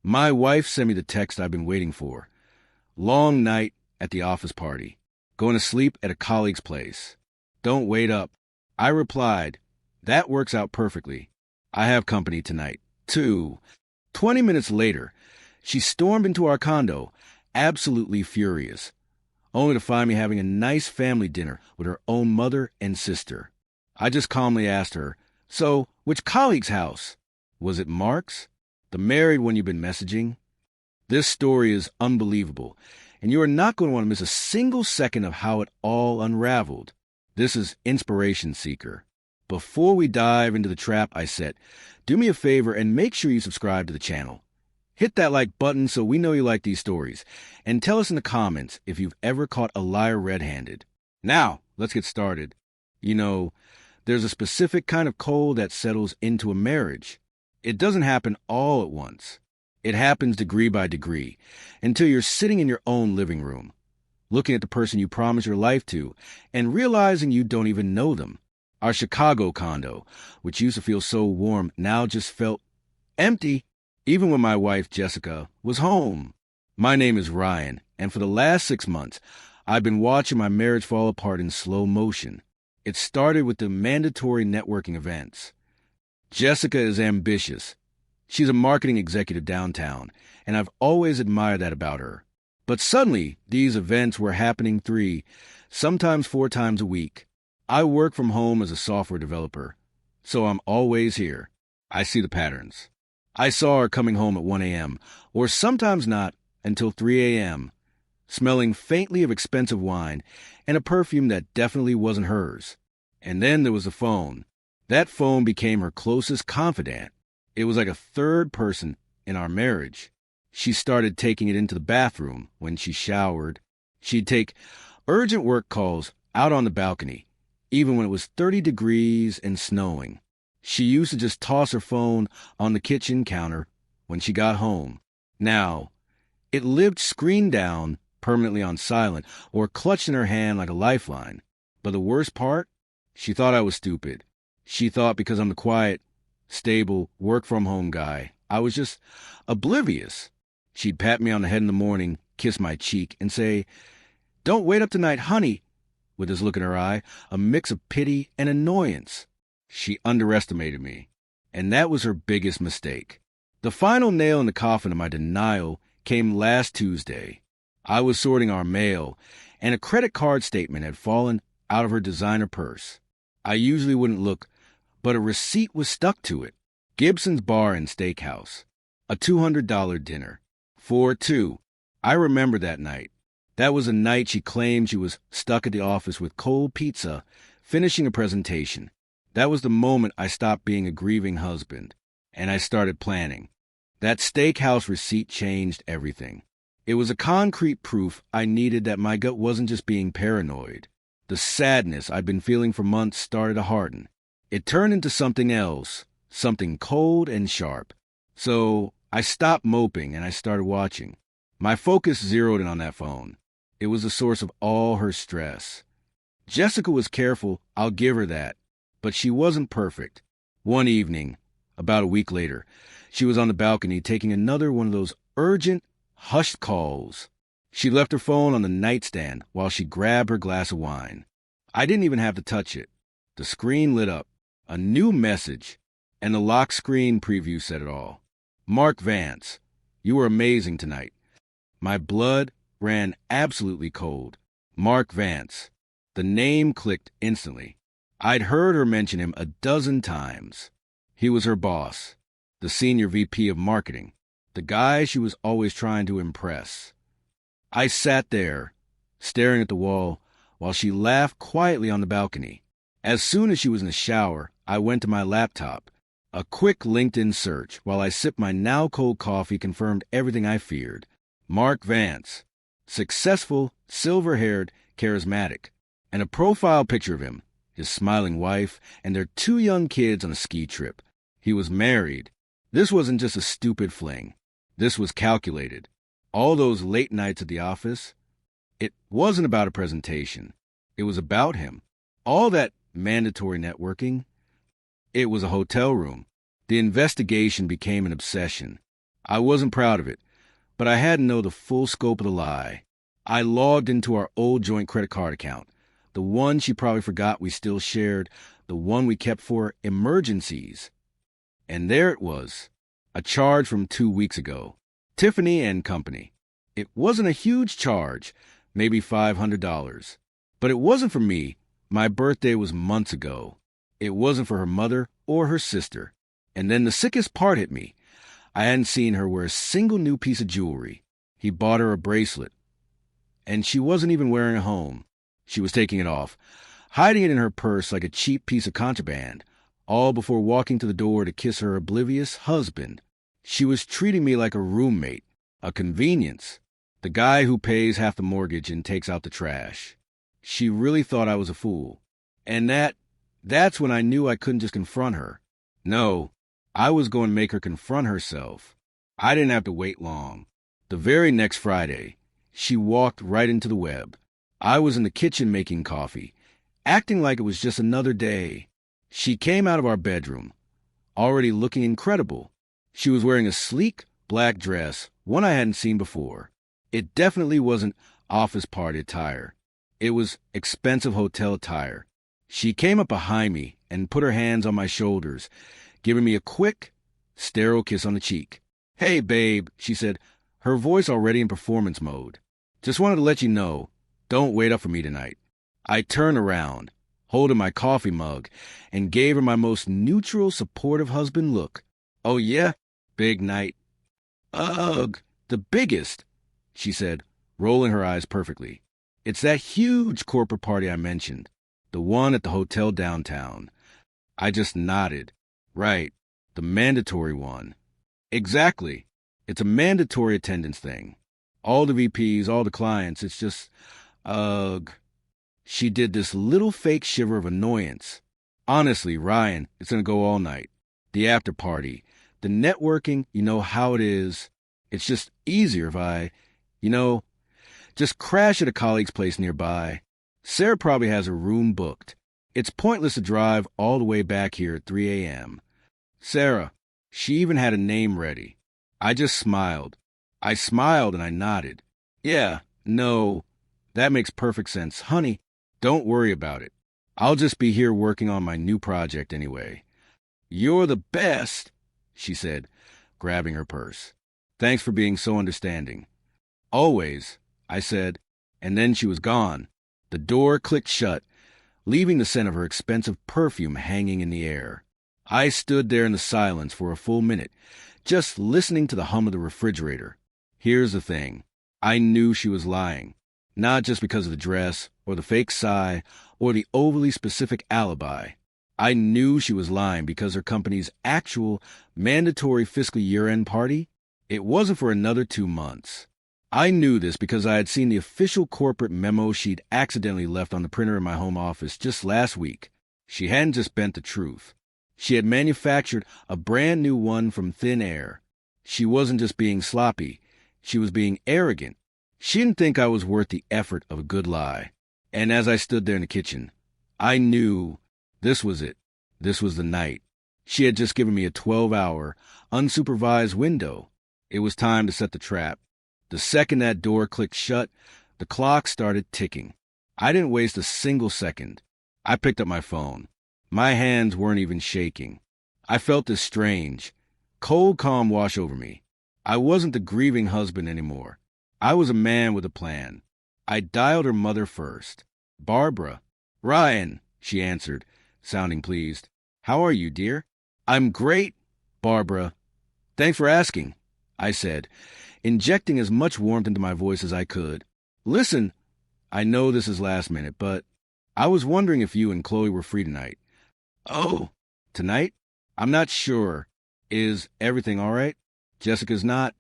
My wife sent me the text I've been waiting for. Long night at the office party. Going to sleep at a colleague's place. Don't wait up. I replied, that works out perfectly. I have company tonight, too. 20 minutes later, she stormed into our condo, absolutely furious, only to find me having a nice family dinner with her own mother and sister. I just calmly asked her, so, which colleague's house? Was it Mark's? The married one you've been messaging? This story is unbelievable, and you are not going to want to miss a single second of how it all unraveled. This is Inspiration Seeker. Before we dive into the trap I set, do me a favor and make sure you subscribe to the channel. Hit that like button so we know you like these stories, and tell us in the comments if you've ever caught a liar red-handed. Now, let's get started. You know, there's a specific kind of cold that settles into a marriage. It doesn't happen all at once. It happens degree by degree, until you're sitting in your own living room, looking at the person you promised your life to, and realizing you don't even know them. Our Chicago condo, which used to feel so warm, now just felt empty, even when my wife, Jessica, was home. My name is Ryan, and for the last 6 months, I've been watching my marriage fall apart in slow motion. It started with the mandatory networking events. Jessica is ambitious. She's a marketing executive downtown, and I've always admired that about her. But suddenly, these events were happening 3, sometimes 4 times a week. I work from home as a software developer, so I'm always here. I see the patterns. I saw her coming home at 1 a.m., or sometimes not until 3 a.m., smelling faintly of expensive wine and a perfume that definitely wasn't hers. And then there was the phone. That phone became her closest confidant. It was like a third person in our marriage. She started taking it into the bathroom when she showered. She'd take urgent work calls out on the balcony, even when it was 30 degrees and snowing. She used to just toss her phone on the kitchen counter when she got home. Now, it lived screen down, permanently on silent, or clutched in her hand like a lifeline. But the worst part? She thought I was stupid. She thought because I'm the quiet, stable, work-from-home guy, I was just oblivious. She'd pat me on the head in the morning, kiss my cheek, and say, "Don't wait up tonight, honey," with this look in her eye, a mix of pity and annoyance. She underestimated me, and that was her biggest mistake. The final nail in the coffin of my denial came last Tuesday. I was sorting our mail, and a credit card statement had fallen out of her designer purse. I usually wouldn't look, but a receipt was stuck to it. Gibson's Bar and Steakhouse. A $200 dinner. For 2. I remember that night. That was a night she claimed she was stuck at the office with cold pizza, finishing a presentation. That was the moment I stopped being a grieving husband, and I started planning. That steakhouse receipt changed everything. It was a concrete proof I needed that my gut wasn't just being paranoid. The sadness I'd been feeling for months started to harden. It turned into something else, something cold and sharp. So I stopped moping and I started watching. My focus zeroed in on that phone. It was the source of all her stress. Jessica was careful, I'll give her that. But she wasn't perfect. One evening, about a week later, she was on the balcony taking another one of those urgent, hushed calls. She left her phone on the nightstand while she grabbed her glass of wine. I didn't even have to touch it. The screen lit up. A new message. And the lock screen preview said it all. "Mark Vance, you were amazing tonight." My blood ran absolutely cold. Mark Vance. The name clicked instantly. I'd heard her mention him a dozen times. He was her boss, the senior VP of marketing, the guy she was always trying to impress. I sat there, staring at the wall, while she laughed quietly on the balcony. As soon as she was in the shower, I went to my laptop. A quick LinkedIn search while I sipped my now cold coffee confirmed everything I feared. Mark Vance. Successful, silver-haired, charismatic. And a profile picture of him, his smiling wife, and their 2 young kids on a ski trip. He was married. This wasn't just a stupid fling. This was calculated. All those late nights at the office, it wasn't about a presentation. It was about him. All that mandatory networking, it was a hotel room. The investigation became an obsession. I wasn't proud of it, but I had to know the full scope of the lie. I logged into our old joint credit card account, the one she probably forgot we still shared, the one we kept for emergencies. And there it was, a charge from 2 weeks ago. Tiffany and Company. It wasn't a huge charge, maybe $500. But it wasn't for me. My birthday was months ago. It wasn't for her mother or her sister. And then the sickest part hit me. I hadn't seen her wear a single new piece of jewelry. He bought her a bracelet. And she wasn't even wearing it home. She was taking it off, hiding it in her purse like a cheap piece of contraband, all before walking to the door to kiss her oblivious husband. She was treating me like a roommate, a convenience, the guy who pays half the mortgage and takes out the trash. She really thought I was a fool. And that's when I knew I couldn't just confront her. No, I was going to make her confront herself. I didn't have to wait long. The very next Friday, she walked right into the web. I was in the kitchen making coffee, acting like it was just another day. She came out of our bedroom, already looking incredible. She was wearing a sleek black dress, one I hadn't seen before. It definitely wasn't office party attire. It was expensive hotel attire. She came up behind me and put her hands on my shoulders, giving me a quick, sterile kiss on the cheek. "Hey, babe," she said, her voice already in performance mode. "Just wanted to let you know, don't wait up for me tonight." I turned around, holding my coffee mug, and gave her my most neutral, supportive husband look. "Oh, yeah? Big night." "Ugh, the biggest," she said, rolling her eyes perfectly. "It's that huge corporate party I mentioned, the one at the hotel downtown." I just nodded. "Right, the mandatory one." "Exactly. It's a mandatory attendance thing. All the VPs, all the clients, it's just, ugh." She did this little fake shiver of annoyance. "Honestly, Ryan, it's going to go all night. The after party, the networking, you know how it is. It's just easier if I, just crash at a colleague's place nearby. Sarah probably has a room booked. It's pointless to drive all the way back here at 3 a.m. Sarah, she even had a name ready." I just smiled. I smiled and I nodded. "Yeah, no, that makes perfect sense. Honey, don't worry about it. I'll just be here working on my new project anyway." "You're the best," she said, grabbing her purse. "Thanks for being so understanding." "Always," I said, and then she was gone. The door clicked shut, leaving the scent of her expensive perfume hanging in the air. I stood there in the silence for a full minute, just listening to the hum of the refrigerator. Here's the thing. I knew she was lying, not just because of the dress, or the fake sigh, or the overly specific alibi. I knew she was lying because her company's actual mandatory fiscal year-end party, it wasn't for another 2 months. I knew this because I had seen the official corporate memo she'd accidentally left on the printer in my home office just last week. She hadn't just bent the truth. She had manufactured a brand new one from thin air. She wasn't just being sloppy. She was being arrogant. She didn't think I was worth the effort of a good lie. And as I stood there in the kitchen, I knew this was it. This was the night. She had just given me a 12-hour, unsupervised window. It was time to set the trap. The second that door clicked shut, the clock started ticking. I didn't waste a single second. I picked up my phone. My hands weren't even shaking. I felt this strange, cold calm wash over me. I wasn't the grieving husband anymore. I was a man with a plan. I dialed her mother first. "Barbara." "Ryan," she answered, sounding pleased. "How are you, dear?" "I'm great, Barbara. Thanks for asking," I said, injecting as much warmth into my voice as I could. "Listen, I know this is last minute, but I was wondering if you and Chloe were free tonight." "Oh, tonight? I'm not sure. Is everything all right? Jessica's not?"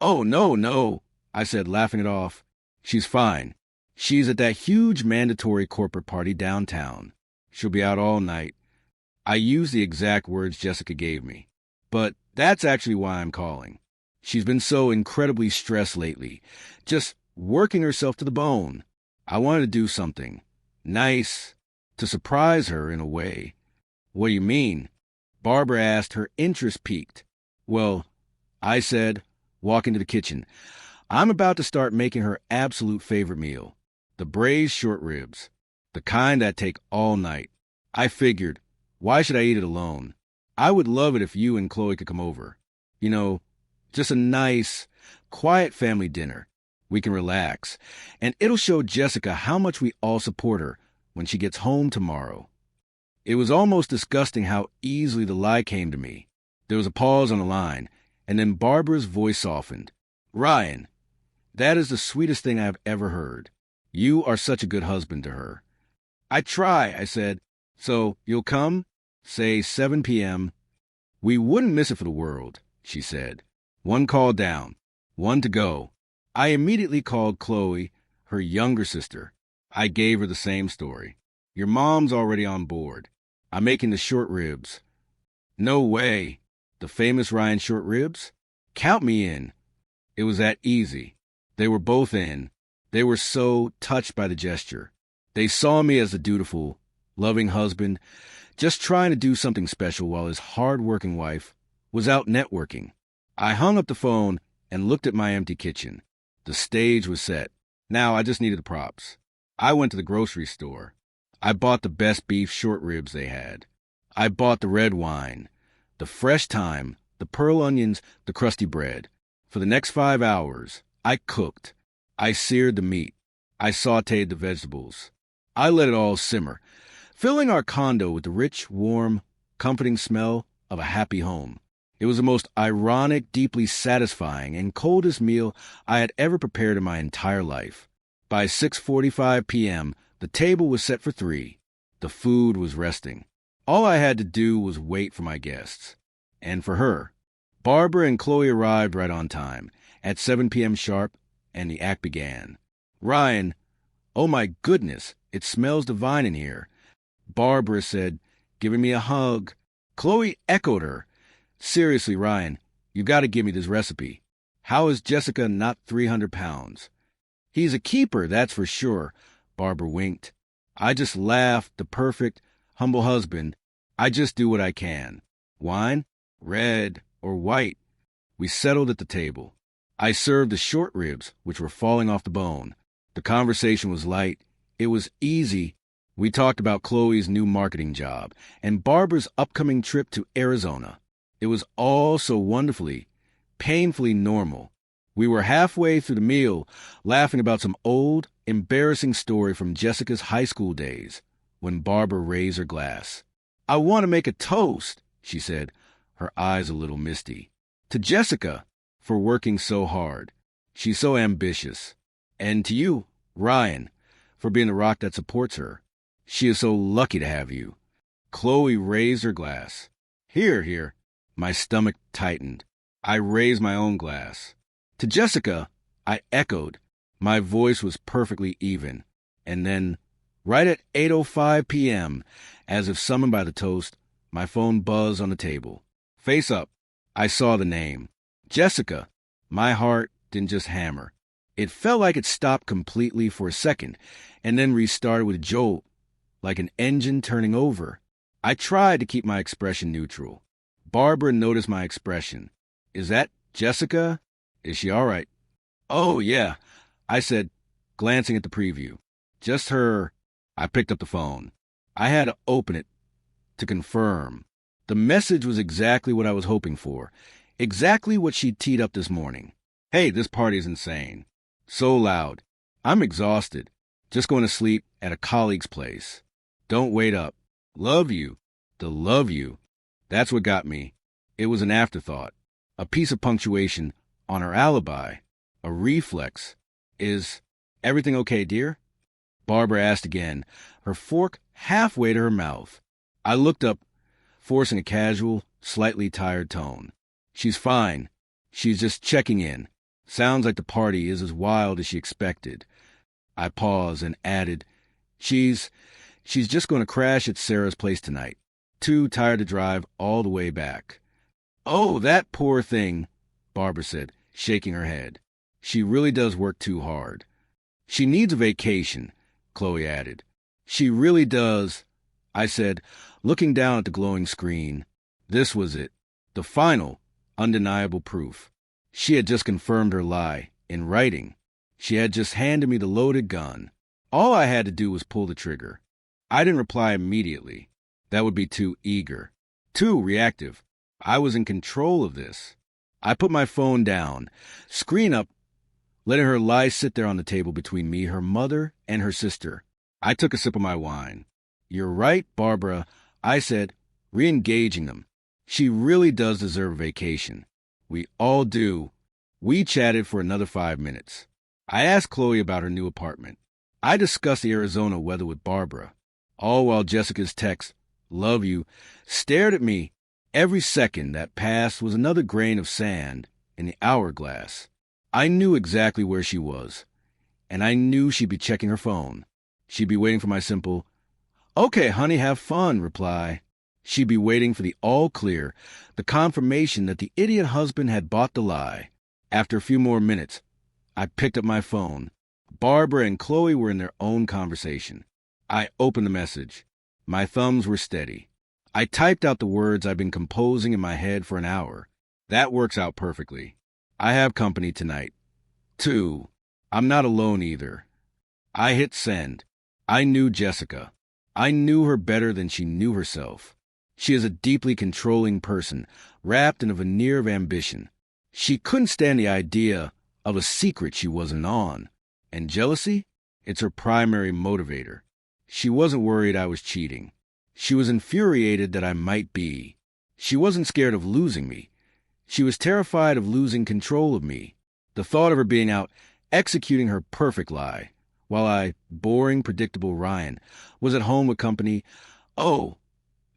"Oh, no," I said, laughing it off. "She's fine. She's at that huge mandatory corporate party downtown. She'll be out all night." I used the exact words Jessica gave me. But that's actually why I'm calling. She's been so incredibly stressed lately, just working herself to the bone. I wanted to do something nice to surprise her in a way. "What do you mean?" Barbara asked, her interest piqued. "Well, I said, walking to the kitchen. I'm about to start making her absolute favorite meal, the braised short ribs, the kind that take all night. I figured, why should I eat it alone? I would love it if you and Chloe could come over. You know, just a nice, quiet family dinner. We can relax, and it'll show Jessica how much we all support her when she gets home tomorrow. It was almost disgusting how easily the lie came to me. There was a pause on the line, and then Barbara's voice softened. Ryan, that is the sweetest thing I've ever heard. You are such a good husband to her. I try, I said. So, you'll come? Say 7 p.m. We wouldn't miss it for the world, she said. One call down, one to go. I immediately called Chloe, her younger sister. I gave her the same story. Your mom's already on board. I'm making the short ribs. No way. The famous Ryan short ribs? Count me in. It was that easy. They were both in. They were so touched by the gesture. They saw me as a dutiful, loving husband, just trying to do something special while his hard-working wife was out networking. I hung up the phone and looked at my empty kitchen. The stage was set. Now I just needed the props. I went to the grocery store. I bought the best beef short ribs they had. I bought the red wine, the fresh thyme, the pearl onions, the crusty bread. For the next 5 hours, I cooked. I seared the meat. I sautéed the vegetables. I let it all simmer, filling our condo with the rich, warm, comforting smell of a happy home. It was the most ironic, deeply satisfying, and coldest meal I had ever prepared in my entire life. By 6:45 p.m., the table was set for 3. The food was resting. All I had to do was wait for my guests. And for her. Barbara and Chloe arrived right on time, at 7 p.m. sharp, and the act began. Ryan, oh my goodness, it smells divine in here. Barbara said, giving me a hug. Chloe echoed her. Seriously, Ryan, you got to give me this recipe. How is Jessica not 300 pounds? He's a keeper, that's for sure, Barbara winked. I just laughed, the perfect, humble husband. I just do what I can. Wine? Red or white? We settled at the table. I served the short ribs, which were falling off the bone. The conversation was light. It was easy. We talked about Chloe's new marketing job and Barbara's upcoming trip to Arizona. It was all so wonderfully, painfully normal. We were halfway through the meal, laughing about some old, embarrassing story from Jessica's high school days, when Barbara raised her glass. I want to make a toast, she said, her eyes a little misty. To Jessica, for working so hard. She's so ambitious. And to you, Ryan, for being the rock that supports her. She is so lucky to have you. Chloe raised her glass. Here, here. My stomach tightened. I raised my own glass. To Jessica, I echoed. My voice was perfectly even. And then, right at 8:05 p.m., as if summoned by the toast, my phone buzzed on the table. Face up. I saw the name. Jessica. My heart didn't just hammer. It felt like it stopped completely for a second, and then restarted with a jolt, like an engine turning over. I tried to keep my expression neutral. Barbara noticed my expression. Is that Jessica? Is she all right? Oh, yeah, I said, glancing at the preview. Just her. I picked up the phone. I had to open it to confirm. The message was exactly what I was hoping for. Exactly what she'd teed up this morning. Hey, this party is insane. So loud. I'm exhausted. Just going to sleep at a colleague's place. Don't wait up. Love you. To love you. That's what got me. It was an afterthought. A piece of punctuation on her alibi. A reflex. Is everything okay, dear? Barbara asked again, her fork halfway to her mouth. I looked up, forcing a casual, slightly tired tone. She's fine. She's just checking in. Sounds like the party is as wild as she expected. I paused and added, She's just going to crash at Sarah's place tonight. Too tired to drive all the way back. Oh, that poor thing, Barbara said, shaking her head. She really does work too hard. She needs a vacation, Chloe added. She really does, I said, looking down at the glowing screen. This was it. The final, Undeniable proof. She had just confirmed her lie, in writing. She had just handed me the loaded gun. All I had to do was pull the trigger. I didn't reply immediately. That would be too eager. Too reactive. I was in control of this. I put my phone down, screen up, letting her lie sit there on the table between me, her mother, and her sister. I took a sip of my wine. "You're right, Barbara," I said, re-engaging them. "She really does deserve a vacation. We all do." We chatted for another 5 minutes. I asked Chloe about her new apartment. I discussed the Arizona weather with Barbara, all while Jessica's text, "Love you," stared at me. Every second that passed was another grain of sand in the hourglass. I knew exactly where she was, and I knew she'd be checking her phone. She'd be waiting for my simple, "Okay, honey, have fun," reply. She'd be waiting for the all clear, the confirmation that the idiot husband had bought the lie. After a few more minutes, I picked up my phone. Barbara and Chloe were in their own conversation. I opened the message. My thumbs were steady. I typed out the words I'd been composing in my head for an hour. That works out perfectly. I have company tonight. 2. I'm not alone either. I hit send. I knew Jessica. I knew her better than she knew herself. She is a deeply controlling person, wrapped in a veneer of ambition. She couldn't stand the idea of a secret she wasn't on. And jealousy? It's her primary motivator. She wasn't worried I was cheating. She was infuriated that I might be. She wasn't scared of losing me. She was terrified of losing control of me. The thought of her being out executing her perfect lie, while I, boring, predictable Ryan, was at home with company, oh,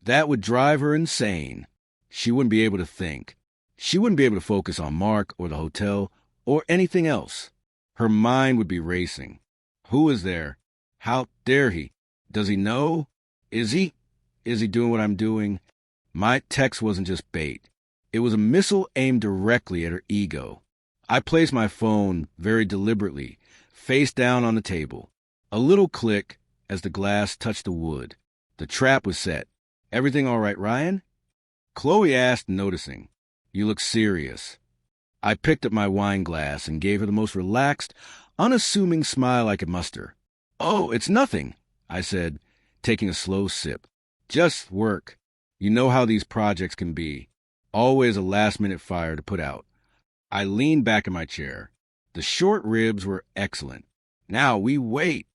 that would drive her insane. She wouldn't be able to think. She wouldn't be able to focus on Mark or the hotel or anything else. Her mind would be racing. Who is there? How dare he? Does he know? Is he doing what I'm doing? My text wasn't just bait. It was a missile aimed directly at her ego. I placed my phone very deliberately, face down on the table. A little click as the glass touched the wood. The trap was set. "Everything all right, Ryan?" Chloe asked, noticing. "You look serious." I picked up my wine glass and gave her the most relaxed, unassuming smile I could muster. "Oh, it's nothing," I said, taking a slow sip. "Just work. You know how these projects can be. Always a last-minute fire to put out." I leaned back in my chair. The short ribs were excellent. "Now we wait."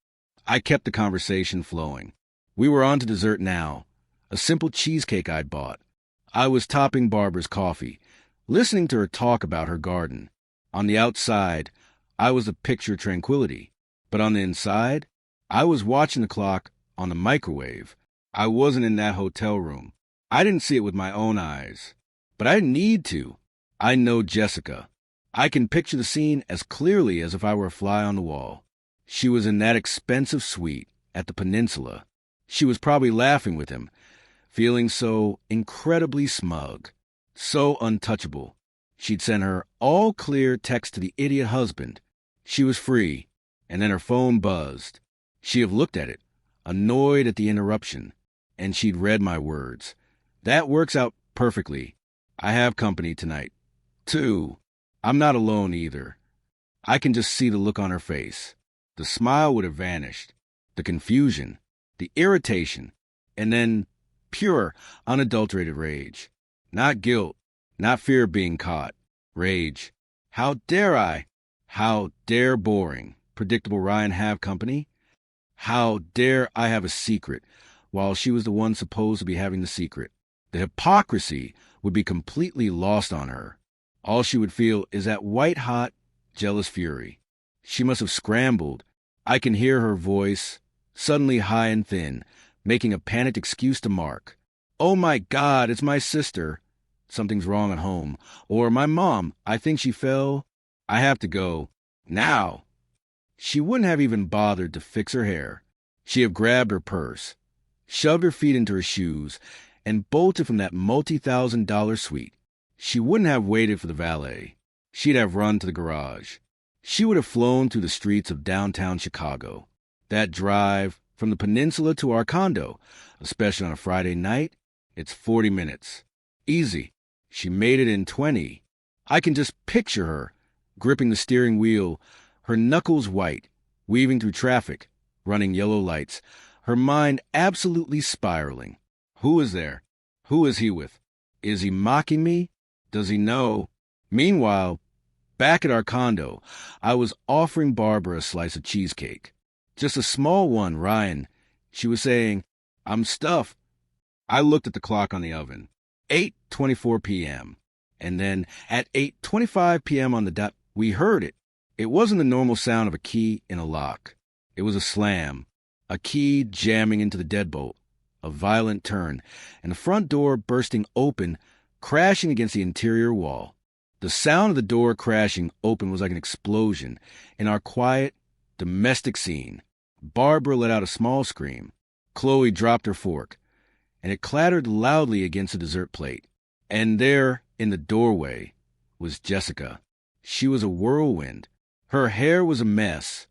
I kept the conversation flowing. We were on to dessert now, a simple cheesecake I'd bought. I was topping Barbara's coffee, listening to her talk about her garden. On the outside, I was a picture of tranquility. But on the inside, I was watching the clock on the microwave. I wasn't in that hotel room. I didn't see it with my own eyes. But I need to. I know Jessica. I can picture the scene as clearly as if I were a fly on the wall. She was in that expensive suite at the Peninsula. She was probably laughing with him, feeling so incredibly smug, so untouchable. She'd sent her all-clear text to the idiot husband. She was free, and then her phone buzzed. She'd have looked at it, annoyed at the interruption, and she'd read my words. That works out perfectly. I have company tonight. 2. I'm not alone either. I can just see the look on her face. The smile would have vanished. The confusion, the irritation, and then pure, unadulterated rage. Not guilt, not fear of being caught. Rage. How dare I? How dare boring, predictable Ryan have company? How dare I have a secret, while she was the one supposed to be having the secret? The hypocrisy would be completely lost on her. All she would feel is that white-hot, jealous fury. She must have scrambled. I can hear her voice, suddenly high and thin, making a panicked excuse to Mark. "Oh my God, it's my sister. Something's wrong at home." Or, "My mom, I think she fell. I have to go. Now." She wouldn't have even bothered to fix her hair. She'd have grabbed her purse, shoved her feet into her shoes, and bolted from that multi-$1,000 suite. She wouldn't have waited for the valet. She'd have run to the garage. She would have flown through the streets of downtown Chicago. That drive from the Peninsula to our condo, especially on a Friday night, it's 40 minutes. Easy. She made it in 20. I can just picture her, gripping the steering wheel, her knuckles white, weaving through traffic, running yellow lights, her mind absolutely spiraling. Who is there? Who is he with? Is he mocking me? Does he know? Meanwhile, back at our condo, I was offering Barbara a slice of cheesecake. Just a small one, Ryan. She was saying, "I'm stuffed." I looked at the clock on the oven. 8:24 p.m. And then at 8:25 p.m. on the dot, we heard it. It wasn't the normal sound of a key in a lock. It was a slam, a key jamming into the deadbolt, a violent turn, and the front door bursting open, crashing against the interior wall. The sound of the door crashing open was like an explosion in our quiet, domestic scene. Barbara let out a small scream. Chloe dropped her fork, and it clattered loudly against the dessert plate. And there, in the doorway, was Jessica. She was a whirlwind. Her hair was a mess,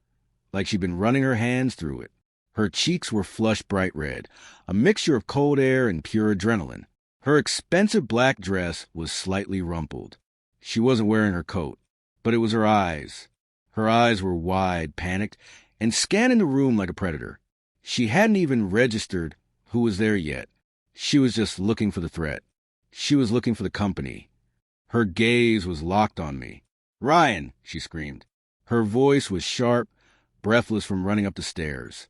like she'd been running her hands through it. Her cheeks were flushed bright red, a mixture of cold air and pure adrenaline. Her expensive black dress was slightly rumpled. She wasn't wearing her coat, but it was her eyes. Her eyes were wide, panicked, and scanning the room like a predator. She hadn't even registered who was there yet. She was just looking for the threat. She was looking for the company. Her gaze was locked on me. "Ryan!" she screamed. Her voice was sharp, breathless from running up the stairs.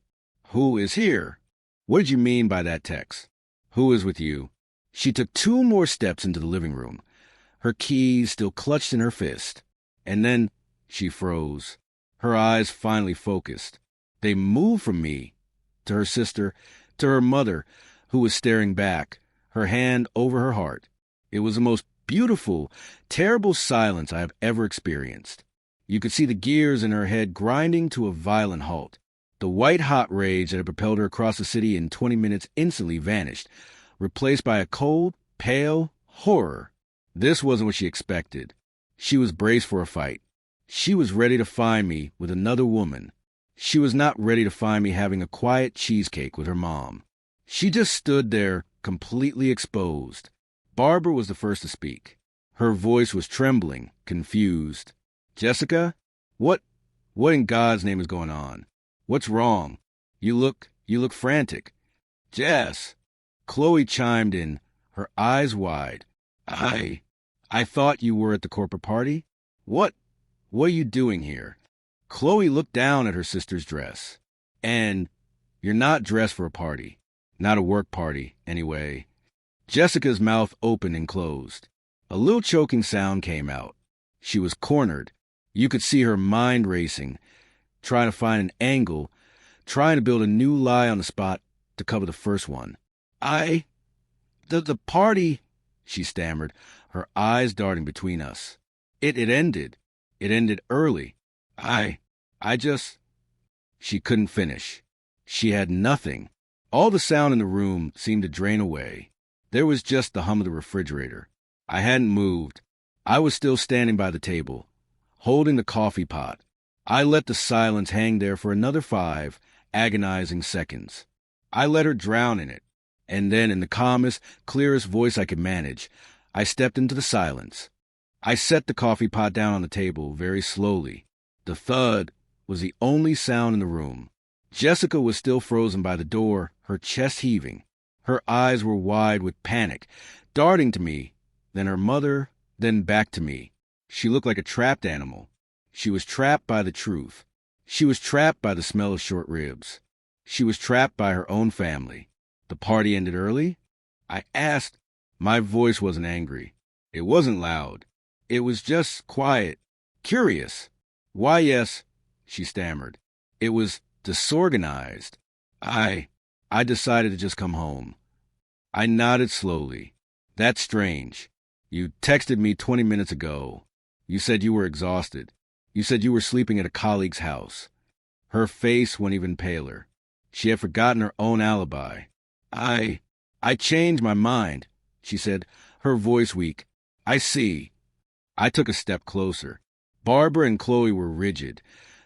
"Who is here? What did you mean by that text? Who is with you?" She took 2 more steps into the living room, her keys still clutched in her fist. And then she froze. Her eyes finally focused. They moved from me to her sister, to her mother, who was staring back, her hand over her heart. It was the most beautiful, terrible silence I have ever experienced. You could see the gears in her head grinding to a violent halt. The white-hot rage that had propelled her across the city in 20 minutes instantly vanished, replaced by a cold, pale horror. This wasn't what she expected. She was braced for a fight. She was ready to find me with another woman. She was not ready to find me having a quiet cheesecake with her mom. She just stood there, completely exposed. Barbara was the first to speak. Her voice was trembling, confused. "Jessica, what in God's name is going on? What's wrong? You look frantic." "Jess," Chloe chimed in, her eyes wide. I thought you were at the corporate party. What are you doing here?" Chloe looked down at her sister's dress. "And you're not dressed for a party. Not a work party, anyway." Jessica's mouth opened and closed. A little choking sound came out. She was cornered. You could see her mind racing, trying to find an angle, trying to build a new lie on the spot to cover the first one. The party," she stammered, her eyes darting between us. It ended. It ended early. I just... She couldn't finish. She had nothing. All the sound in the room seemed to drain away. There was just the hum of the refrigerator. I hadn't moved. I was still standing by the table, holding the coffee pot. I let the silence hang there for another 5 agonizing seconds. I let her drown in it. And then, in the calmest, clearest voice I could manage, I stepped into the silence. I set the coffee pot down on the table very slowly. The thud was the only sound in the room. Jessica was still frozen by the door, her chest heaving. Her eyes were wide with panic, darting to me, then her mother, then back to me. She looked like a trapped animal. She was trapped by the truth. She was trapped by the smell of short ribs. She was trapped by her own family. The party ended early? I asked. My voice wasn't angry. It wasn't loud. It was just quiet, curious. "Why, yes," she stammered. "It was disorganized. I decided to just come home." I nodded slowly. "That's strange. You texted me 20 minutes ago. You said you were exhausted. You said you were sleeping at a colleague's house." Her face went even paler. She had forgotten her own alibi. I changed my mind," she said, her voice weak. "I see." I took a step closer. Barbara and Chloe were rigid,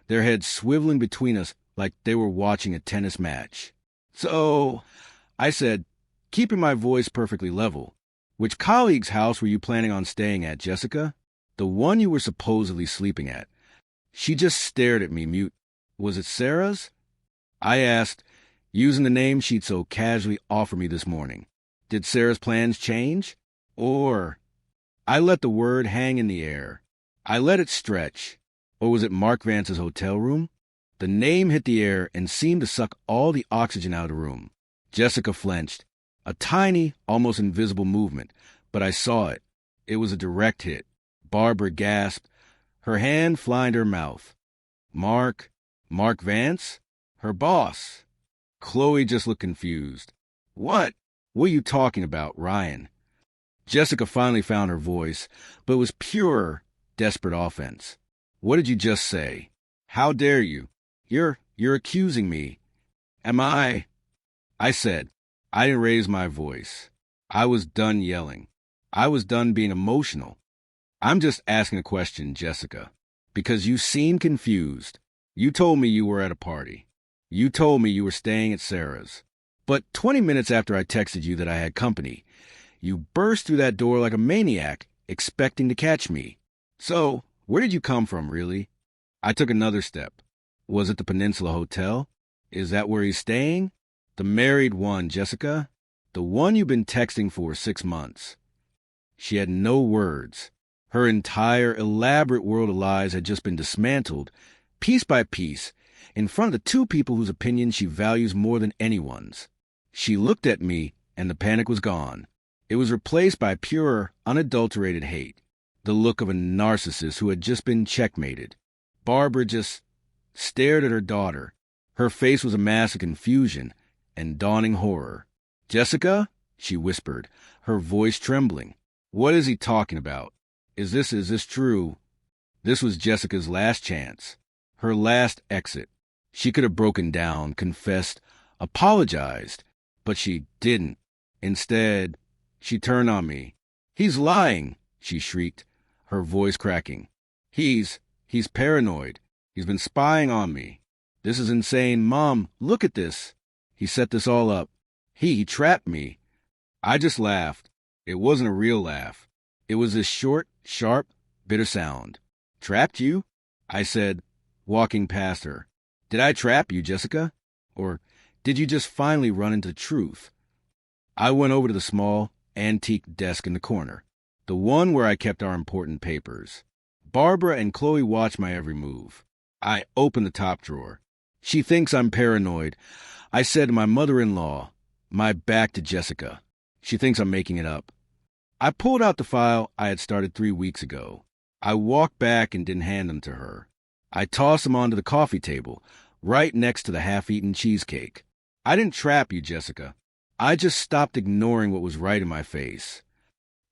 their heads swiveling between us like they were watching a tennis match. "So," I said, keeping my voice perfectly level, Which colleague's house were you planning on staying at, Jessica? The one you were supposedly sleeping at. She just stared at me, mute. Was it Sarah's? I asked, using the name she'd so casually offered me this morning. Did Sarah's plans change? Or... I let the word hang in the air. I let it stretch. Or was it Mark Vance's hotel room? The name hit the air and seemed to suck all the oxygen out of the room. Jessica flinched. A tiny, almost invisible movement, but I saw it. It was a direct hit. Barbara gasped, her hand flying to her mouth. Mark Vance? Her boss. Chloe just looked confused. What are you talking about, Ryan? Jessica finally found her voice, but it was pure, desperate offense. What did you just say? How dare you? You're accusing me. Am I? I said. I didn't raise my voice. I was done yelling. I was done being emotional. I'm just asking a question, Jessica, because you seem confused. You told me you were at a party. You told me you were staying at Sarah's. But 20 minutes after I texted you that I had company, you burst through that door like a maniac, expecting to catch me. So, where did you come from, really? I took another step. Was it the Peninsula Hotel? Is that where he's staying? The married one, Jessica? The one you've been texting for 6 months. She had no words. Her entire elaborate world of lies had just been dismantled, piece by piece, in front of the two people whose opinion she values more than anyone's. She looked at me, and the panic was gone. It was replaced by pure, unadulterated hate, the look of a narcissist who had just been checkmated. Barbara just stared at her daughter. Her face was a mask of confusion and dawning horror. Jessica, she whispered, her voice trembling. What is he talking about? Is this true? This was Jessica's last chance, her last exit. She could have broken down, confessed, apologized, but she didn't. Instead, she turned on me. He's lying, she shrieked, her voice cracking. He's paranoid. He's been spying on me. This is insane. Mom, look at this. He set this all up. He trapped me. I just laughed. It wasn't a real laugh. It was this short, sharp, bitter sound. Trapped you? I said, walking past her. Did I trap you, Jessica? Or did you just finally run into truth? I went over to the small, antique desk in the corner, the one where I kept our important papers. Barbara and Chloe watched my every move. I opened the top drawer. She thinks I'm paranoid. I said to my mother-in-law, my back to Jessica. She thinks I'm making it up. I pulled out the file I had started 3 weeks ago. I walked back and didn't hand them to her. I tossed them onto the coffee table, right next to the half-eaten cheesecake. I didn't trap you, Jessica. I just stopped ignoring what was right in my face.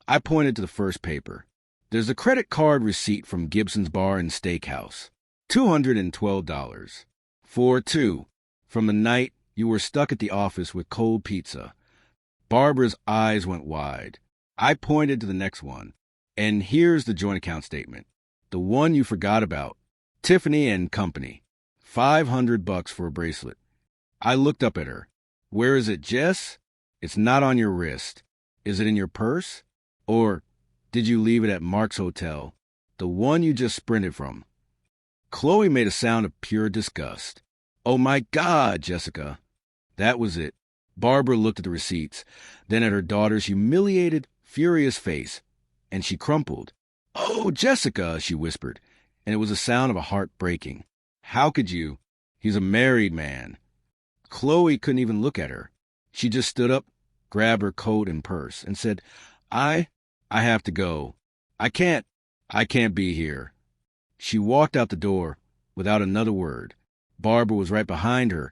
I pointed to the first paper. There's a credit card receipt from Gibson's Bar and Steakhouse. $212. For two, from the night you were stuck at the office with cold pizza. Barbara's eyes went wide. I pointed to the next one. And here's the joint account statement. The one you forgot about. Tiffany and Company. $500 for a bracelet. I looked up at her. Where is it, Jess? It's not on your wrist. Is it in your purse? Or did you leave it at Mark's hotel? The one you just sprinted from. Chloe made a sound of pure disgust. Oh my God, Jessica. That was it. Barbara looked at the receipts, then at her daughter's humiliated, furious face, and she crumpled. Oh, Jessica, she whispered, and it was the sound of a heart breaking. How could you? He's a married man. Chloe couldn't even look at her. She just stood up, grabbed her coat and purse, and said, I have to go. I can't be here. She walked out the door without another word. Barbara was right behind her,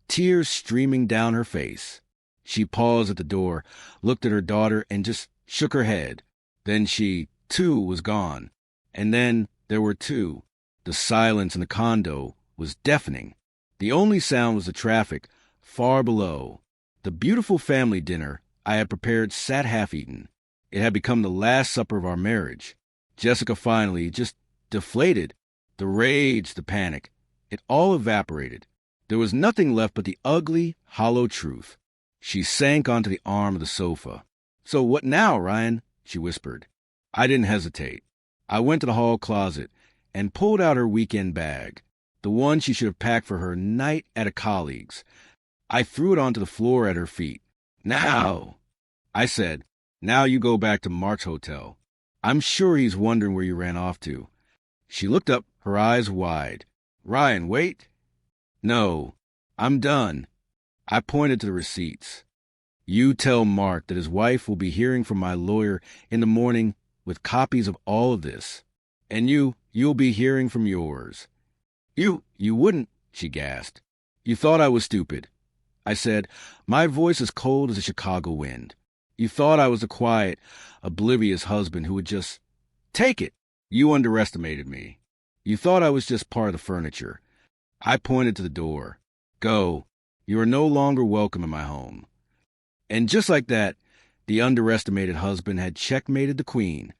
tears streaming down her face. She paused at the door, looked at her daughter, and just shook her head. Then she, too, was gone. And then there were two. The silence in the condo was deafening. The only sound was the traffic far below. The beautiful family dinner I had prepared sat half-eaten. It had become the last supper of our marriage. Jessica finally just deflated. The rage, the panic, it all evaporated. There was nothing left but the ugly, hollow truth. She sank onto the arm of the sofa. "So what now, Ryan?" she whispered. I didn't hesitate. I went to the hall closet and pulled out her weekend bag, the one she should have packed for her night at a colleague's. I threw it onto the floor at her feet. "Now," I said, "now you go back to Mark's hotel. I'm sure he's wondering where you ran off to." She looked up, her eyes wide. "Ryan, wait." "No, I'm done." I pointed to the receipts. "You tell Mark that his wife will be hearing from my lawyer in the morning with copies of all of this. And you'll be hearing from yours." You wouldn't," she gasped. "You thought I was stupid," I said, my voice as cold as a Chicago wind. "You thought I was a quiet, oblivious husband who would just take it. You underestimated me. You thought I was just part of the furniture." I pointed to the door. "Go. You are no longer welcome in my home." And just like that, the underestimated husband had checkmated the queen.